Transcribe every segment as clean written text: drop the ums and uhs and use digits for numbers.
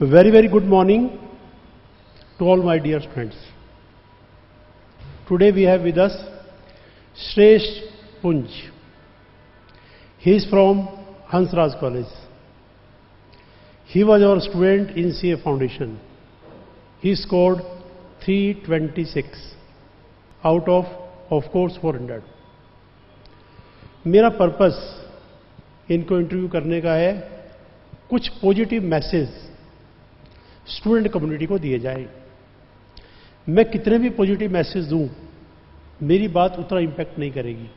Very, very good morning to all my dear friends. Today we have with us Shresh Punj. He is from Hansraj College. He was our student in CA Foundation. He scored 326 out of course 400. मेरा purpose इनको interview करने का है कुछ positive message student community को दिए जाए। मैं कितने भी पॉजिटिव मैसेज दूं, मेरी बात उतना इंपैक्ट नहीं करेगी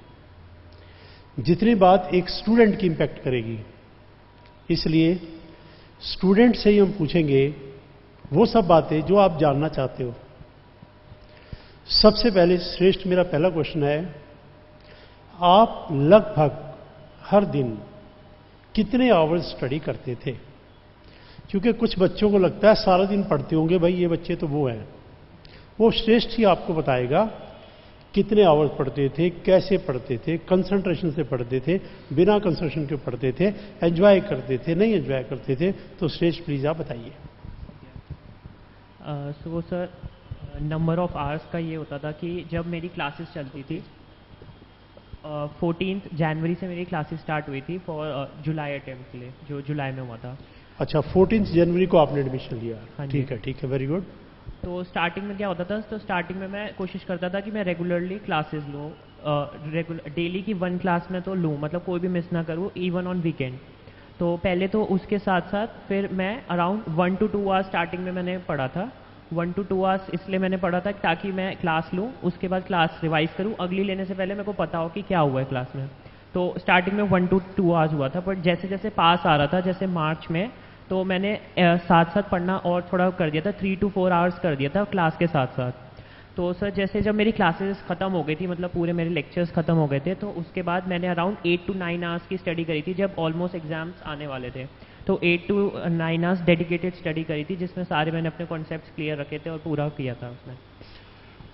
जितनी बात एक स्टूडेंट की इंपैक्ट करेगी। इसलिए स्टूडेंट से ही हम पूछेंगे वो सब बातें जो आप जानना चाहते हो। सबसे पहले श्रेष्ठ, मेरा पहला क्वेश्चन है, आप लगभग हर दिन कितने आवर्स स्टडी करते थे? क्योंकि कुछ बच्चों को लगता है सारा दिन पढ़ते होंगे, भाई ये बच्चे तो वो हैं। वो श्रेष्ठ ही आपको बताएगा कितने आवर्स पढ़ते थे, कैसे पढ़ते थे, कंसंट्रेशन से पढ़ते थे, बिना कंसंट्रेशन के पढ़ते थे, एंजॉय करते थे, नहीं एंजॉय करते थे। तो श्रेष्ठ प्लीज आप बताइए। So sir, number of hours का ये होता था कि जब मेरी क्लासेस चलती थी 14 जनवरी से मेरी क्लासेस स्टार्ट हुई थी फॉर जुलाई अटेम्प्ट के लिए, जो जुलाई में हुआ था। अच्छा, 14 जनवरी को आपने एडमिशन लिया? हाँ, ठीक है, वेरी गुड। तो स्टार्टिंग में क्या होता था, तो स्टार्टिंग में मैं कोशिश करता था कि मैं रेगुलरली क्लासेस लूँ, डेली की 1 क्लास में तो लूँ, मतलब कोई भी मिस ना करूँ, इवन ऑन वीकेंड। तो पहले तो उसके साथ साथ फिर मैं अराउंड 1 to 2 आवर्स स्टार्टिंग में मैंने पढ़ा था। 1 to 2 आवर्स इसलिए मैंने पढ़ा था ताकि मैं क्लास लूँ, उसके बाद क्लास रिवाइज करूँ, अगली लेने से पहले मेरे को पता हो कि क्या हुआ है क्लास में। तो स्टार्टिंग में 1 to 2 आवर्स हुआ था, बट जैसे जैसे पास आ रहा था, जैसे मार्च में, तो मैंने साथ साथ पढ़ना और थोड़ा कर दिया था, 3 to 4 आवर्स कर दिया था क्लास के साथ साथ। तो सर जैसे जब मेरी क्लासेस ख़त्म हो गई थी, मतलब पूरे मेरे लेक्चर्स ख़त्म हो गए थे, तो उसके बाद मैंने अराउंड 8 to 9 आवर्स की स्टडी करी थी जब ऑलमोस्ट एग्जाम्स आने वाले थे। तो 8 to 9 आवर्स डेडिकेटेड स्टडी करी थी, जिसमें सारे मैंने अपने कॉन्सेप्ट्स क्लियर रखे थे और पूरा किया था उसमें।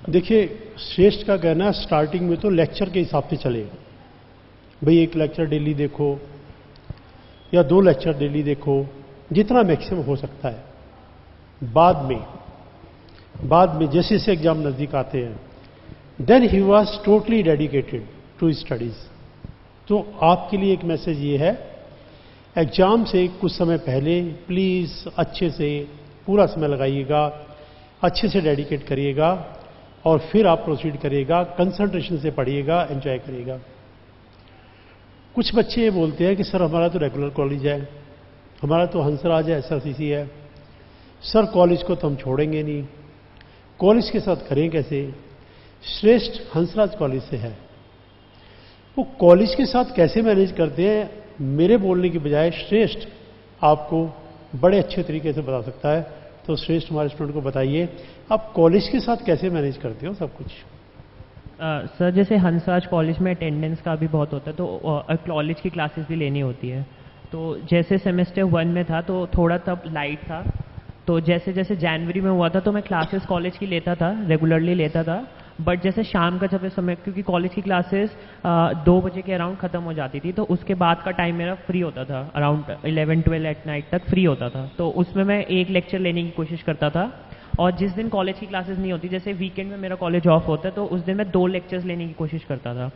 देखिए, श्रेष्ठ का कहना है स्टार्टिंग में तो लेक्चर के हिसाब से चले, भाई 1 लेक्चर डेली देखो या 2 लेक्चर डेली देखो, जितना मैक्सिमम हो सकता है। बाद में जैसे जैसे एग्जाम नजदीक आते हैं, then he was totally dedicated to studies. तो आपके लिए एक मैसेज ये है, एग्जाम से कुछ समय पहले प्लीज अच्छे से पूरा समय लगाइएगा, अच्छे से डेडिकेट करिएगा और फिर आप प्रोसीड करिएगा, कंसंट्रेशन से पढ़िएगा, एंजॉय करिएगा। कुछ बच्चे ये बोलते हैं कि सर हमारा तो रेगुलर कॉलेज है, हमारा तो हंसराज है, SRCC है, सर कॉलेज को तो हम छोड़ेंगे नहीं, कॉलेज के साथ करें कैसे? श्रेष्ठ हंसराज कॉलेज से है, वो कॉलेज के साथ कैसे मैनेज करते हैं, मेरे बोलने की बजाय श्रेष्ठ आपको बड़े अच्छे तरीके से बता सकता है। तो श्रेष्ठ हमारे स्टूडेंट को बताइए, आप कॉलेज के साथ कैसे मैनेज करते हो सब कुछ? सर जैसे हंसराज कॉलेज में अटेंडेंस का भी बहुत होता है, तो कॉलेज की क्लासेस भी लेनी होती है। तो जैसे सेमेस्टर 1 में था तो थोड़ा तब लाइट था, तो जैसे जैसे जनवरी में हुआ था तो मैं क्लासेस कॉलेज की लेता था, रेगुलरली लेता था। बट जैसे शाम का जब समय, क्योंकि कॉलेज की क्लासेस 2 बजे के अराउंड ख़त्म हो जाती थी, तो उसके बाद का टाइम मेरा फ्री होता था, अराउंड 11-12 एट नाइट तक फ्री होता था। तो उसमें मैं 1 लेक्चर लेने की कोशिश करता था, और जिस दिन कॉलेज की क्लासेस नहीं होती, जैसे वीकेंड में मेरा कॉलेज ऑफ होता है, तो उस दिन मैं 2 लेक्चर्स लेने की कोशिश करता था।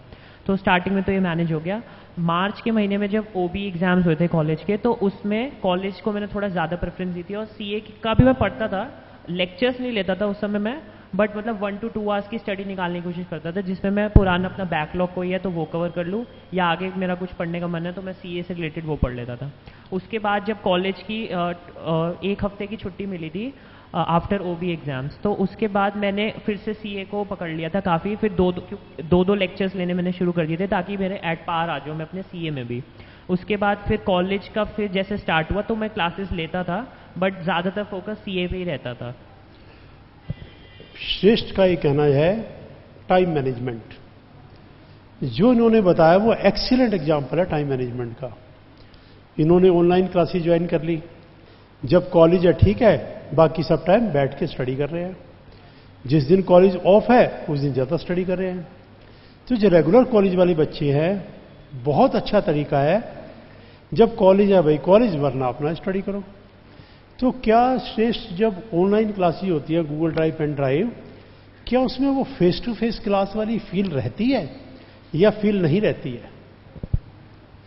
तो स्टार्टिंग में तो ये मैनेज हो गया। मार्च के महीने में जब OB एग्जाम्स हुए थे कॉलेज के, तो उसमें कॉलेज को मैंने थोड़ा ज़्यादा प्रेफरेंस दी थी, और CA का भी मैं पढ़ता था, लेक्चर्स नहीं लेता था उस समय मैं, बट मतलब 1 to 2 आवर्स की स्टडी निकालने की कोशिश करता था, जिसमें मैं पुराना अपना बैकलॉग कोई है तो वो कवर कर लूँ, या आगे मेरा कुछ पढ़ने का मन है तो मैं CA से रिलेटेड वो पढ़ लेता था। उसके बाद जब कॉलेज की 1 हफ्ते की छुट्टी मिली थी आफ्टर OB एग्जाम्स, तो उसके बाद मैंने फिर से CA को पकड़ लिया था काफ़ी, फिर दो लेक्चर्स लेने मैंने शुरू कर दिए थे ताकि मेरे एट पार आ जाऊँ मैं अपने CA में भी। उसके बाद फिर कॉलेज का फिर जैसे स्टार्ट हुआ तो मैं क्लासेस लेता था, बट ज़्यादातर फोकस CA पे ही रहता था। श्रेष्ठ का ये कहना है टाइम मैनेजमेंट, जो इन्होंने बताया वो एक्सीलेंट एग्जाम्पल है टाइम मैनेजमेंट का। इन्होंने ऑनलाइन क्लासेस ज्वाइन कर ली, जब कॉलेज है ठीक है, बाकी सब टाइम बैठ के स्टडी कर रहे हैं, जिस दिन कॉलेज ऑफ है उस दिन ज़्यादा स्टडी कर रहे हैं। तो जो रेगुलर कॉलेज वाले बच्चे हैं, बहुत अच्छा तरीका है, जब कॉलेज है भाई कॉलेज, वरना अपना स्टडी करो। तो क्या श्रेष्ठ जब ऑनलाइन क्लासेस होती है गूगल ड्राइव पेन ड्राइव, क्या उसमें वो फेस टू फेस क्लास वाली फील रहती है या फील नहीं रहती है?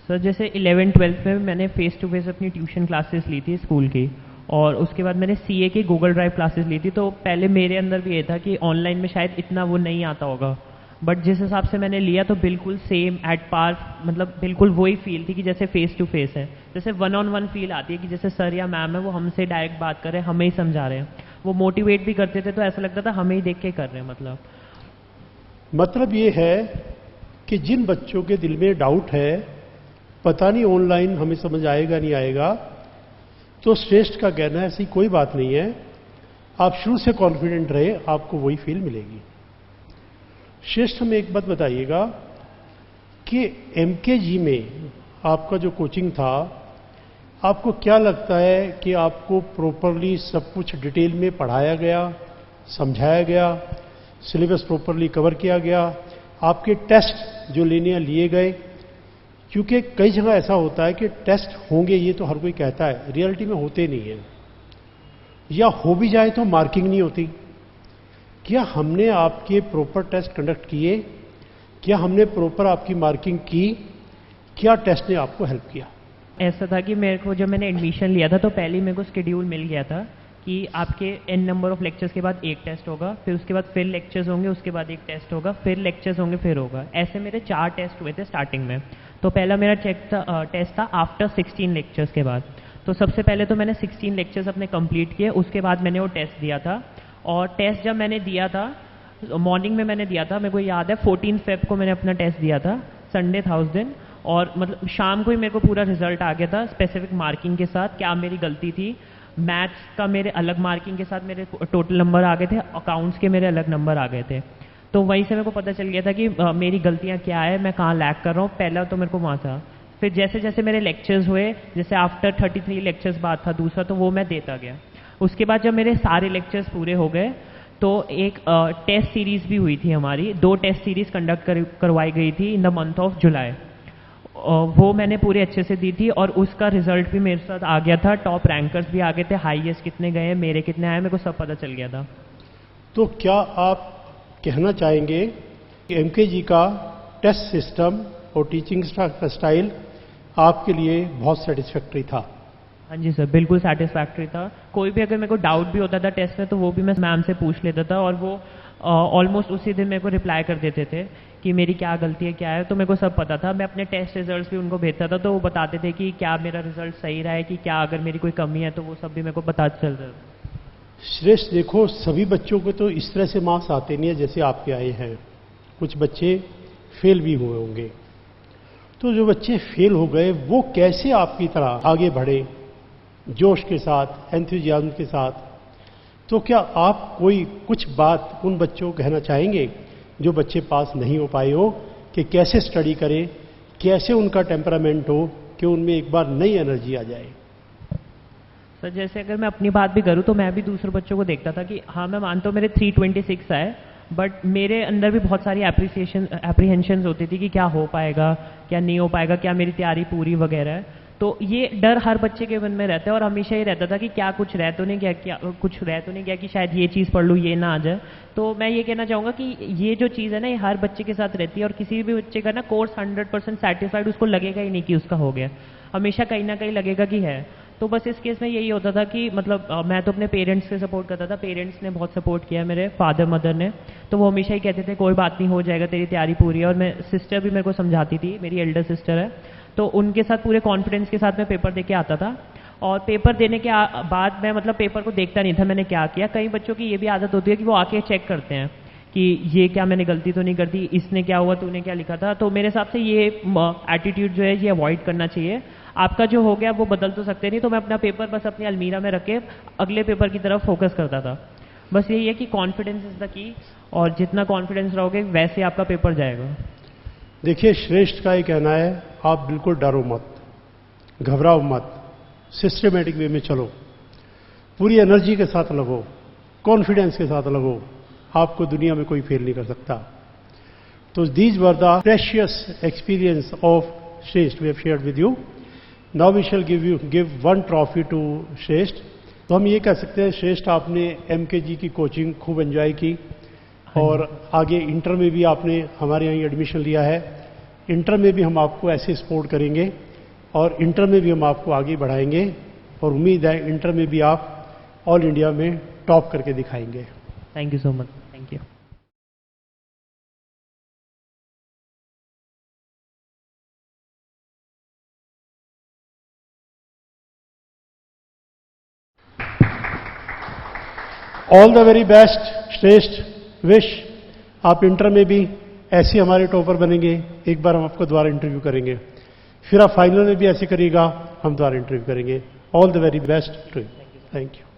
सर जैसे 11th-12th में मैंने फेस टू फेस अपनी ट्यूशन क्लासेस ली थी स्कूल की, और उसके बाद मैंने सीए की गूगल ड्राइव क्लासेस ली थी। तो पहले मेरे अंदर भी ये था कि ऑनलाइन में शायद इतना वो नहीं आता होगा, बट जिस हिसाब से मैंने लिया तो बिल्कुल सेम एट पार, मतलब बिल्कुल वही फील थी कि जैसे फेस टू फेस है, जैसे वन ऑन वन फील आती है कि जैसे सर या मैम है वो हमसे डायरेक्ट बात कर रहे हैं, हमें ही समझा रहे हैं। वो मोटिवेट भी करते थे तो ऐसा लगता था हमें ही देख के कर रहे हैं। मतलब ये है कि जिन बच्चों के दिल में डाउट है, पता नहीं ऑनलाइन हमें समझ आएगा नहीं आएगा, तो श्रेष्ठ का कहना है ऐसी कोई बात नहीं है, आप शुरू से कॉन्फिडेंट रहे, आपको वही फील मिलेगी। श्रेष्ठ हमें एक बात बताइएगा कि एमकेजी में आपका जो कोचिंग था, आपको क्या लगता है कि आपको प्रॉपरली सब कुछ डिटेल में पढ़ाया गया, समझाया गया, सिलेबस प्रॉपरली कवर किया गया, आपके टेस्ट जो लेने लिए गए? क्योंकि कई जगह ऐसा होता है कि टेस्ट होंगे ये तो हर कोई कहता है, रियलिटी में होते नहीं है, या हो भी जाए तो मार्किंग नहीं होती। क्या हमने आपके प्रॉपर टेस्ट कंडक्ट किए? क्या हमने प्रॉपर आपकी मार्किंग की? क्या टेस्ट ने आपको हेल्प किया? ऐसा था कि मेरे को जब मैंने एडमिशन लिया था तो पहले ही मेरे को शेड्यूल मिल गया था कि आपके n नंबर ऑफ लेक्चर्स के बाद एक टेस्ट होगा, फिर उसके बाद फिर लेक्चर्स होंगे, उसके बाद एक टेस्ट होगा, फिर लेक्चर्स होंगे, फिर होगा। ऐसे मेरे 4 टेस्ट हुए थे स्टार्टिंग में। तो पहला मेरा टेस्ट था आफ्टर 16 लेक्चर्स के बाद। तो सबसे पहले तो मैंने 16 लेक्चर्स अपने कंप्लीट किए, उसके बाद मैंने वो टेस्ट दिया था। और टेस्ट जब मैंने दिया था, मॉर्निंग में मैंने दिया था, मेरे को याद है 14 फेब को मैंने अपना टेस्ट दिया था, संडे था उस दिन। और मतलब शाम को ही मेरे को पूरा रिजल्ट आ गया था, स्पेसिफिक मार्किंग के साथ, क्या मेरी गलती थी। मैथ्स का मेरे अलग मार्किंग के साथ मेरे टोटल नंबर आ गए थे, अकाउंट्स के मेरे अलग नंबर आ गए थे। तो वहीं से मेरे को पता चल गया था कि मेरी गलतियाँ क्या है, मैं कहाँ लैग कर रहा हूँ। पहला तो मेरे को वहाँ था। फिर जैसे जैसे मेरे लेक्चर्स हुए, जैसे आफ्टर 33 लेक्चर्स बाद था दूसरा, तो वो मैं देता गया। उसके बाद जब मेरे सारे लेक्चर्स पूरे हो गए तो एक टेस्ट सीरीज भी हुई थी हमारी, 2 टेस्ट सीरीज कंडक्ट करवाई गई थी in the month of July. वो मैंने पूरे अच्छे से दी थी और उसका रिजल्ट भी मेरे साथ आ गया था, टॉप रैंकर्स भी आ गए थे, हाईएस्ट कितने गए, मेरे कितने आए, मेरे को सब पता चल गया था। तो क्या आप कहना चाहेंगे कि एमकेजी का टेस्ट सिस्टम और टीचिंग स्टाइल आपके लिए बहुत सेटिस्फैक्ट्री था? हाँ जी सर, बिल्कुल सेटिस्फैक्ट्री था। कोई भी अगर मेरे को डाउट भी होता था टेस्ट में तो वो भी मैं मैम से पूछ लेता था, और वो ऑलमोस्ट उसी दिन मेरे को रिप्लाई कर देते थे कि मेरी क्या गलती है, क्या है। तो मेरे को सब पता था। मैं अपने टेस्ट रिजल्ट्स भी उनको भेजता था, तो वो बताते थे कि क्या मेरा रिजल्ट सही रहा है, कि क्या अगर मेरी कोई कमी है, तो वो सब भी मेरे को पता चल रहा था। श्रेष्ठ, देखो सभी बच्चों को तो इस तरह से मार्क्स आते नहीं है जैसे आपके आए हैं, कुछ बच्चे फेल भी हुए होंगे। तो जो बच्चे फेल हो गए वो कैसे आपकी तरह आगे बढ़े जोश के साथ, एंथुजियाज्म के साथ? तो क्या आप कोई कुछ बात उन बच्चों को कहना चाहेंगे जो बच्चे पास नहीं हो पाए हो, कि कैसे स्टडी करें, कैसे उनका टेम्परामेंट हो कि उनमें एक बार नई एनर्जी आ जाए? सर जैसे अगर मैं अपनी बात भी करूँ तो मैं भी दूसरे बच्चों को देखता था कि हाँ मैं मानता हूँ मेरे 326 आए, बट मेरे अंदर भी बहुत सारी एप्रीहेंशंस होती थी कि क्या हो पाएगा, क्या नहीं हो पाएगा, क्या मेरी तैयारी पूरी वगैरह है। तो ये डर हर बच्चे के मन में रहता है, और हमेशा ये रहता था कि क्या कुछ रह तो नहीं गया, क्या कुछ रह तो नहीं गया कि शायद ये चीज़ पढ़ लूँ ये ना आ जाए। तो मैं ये कहना चाहूँगा कि ये जो चीज़ है ना, ये हर बच्चे के साथ रहती है, और किसी भी बच्चे का ना कोर्स 100% सेटिस्फाइड उसको लगेगा ही नहीं कि उसका हो गया, हमेशा कहीं ना कहीं लगेगा कि है। तो बस इस केस में यही होता था कि मतलब मैं तो अपने पेरेंट्स से सपोर्ट करता था, पेरेंट्स ने बहुत सपोर्ट किया, मेरे फादर मदर ने। तो वो हमेशा ही कहते थे कोई बात नहीं, हो जाएगा, तेरी तैयारी पूरी है। और मैं सिस्टर भी मेरे को समझाती थी, मेरी एल्डर सिस्टर है, तो उनके साथ पूरे कॉन्फिडेंस के साथ मैं पेपर देके आता था। और पेपर देने के बाद मैं मतलब पेपर को देखता नहीं था मैंने क्या किया। कई बच्चों की ये भी आदत होती है कि वो आके चेक करते हैं कि ये क्या मैंने गलती तो नहीं कर दी, इसने क्या हुआ, तूने क्या लिखा था। तो मेरे हिसाब से ये एटीट्यूड जो है ये अवॉइड करना चाहिए। आपका जो हो गया वो बदल तो सकते नहीं, तो मैं अपना पेपर बस अपनी अलमीरा में रख के अगले पेपर की तरफ फोकस करता था। बस यही है कि कॉन्फिडेंस इज द की, और जितना कॉन्फिडेंस रहोगे वैसे आपका पेपर जाएगा। देखिए, श्रेष्ठ का ये कहना है आप बिल्कुल डरो मत, घबराओ मत, सिस्टमेटिक वे में चलो, पूरी एनर्जी के साथ लगो, कॉन्फिडेंस के साथ लगो, आपको दुनिया में कोई फेल नहीं कर सकता। तो these were the precious experience of Shresth we have shared with you. Now we shall give one trophy to Shresth तो हम ये कह सकते हैं श्रेष्ठ, आपने MKG की कोचिंग खूब एंजॉय की और आगे इंटर में भी आपने हमारे यहाँ एडमिशन लिया है। इंटर में भी हम आपको ऐसे सपोर्ट करेंगे और इंटर में भी हम आपको आगे बढ़ाएंगे और उम्मीद है इंटर में भी आप ऑल इंडिया में टॉप करके दिखाएंगे। Thank you so much. Thank you. All the very best श्रेष्ठ, विश आप इंटर में भी ऐसे हमारे टॉपर बनेंगे। एक बार हम आपको दोबारा इंटरव्यू करेंगे, फिर आप फाइनल में भी ऐसे करिएगा, हम दोबारा इंटरव्यू करेंगे। All the very best to you. Thank you.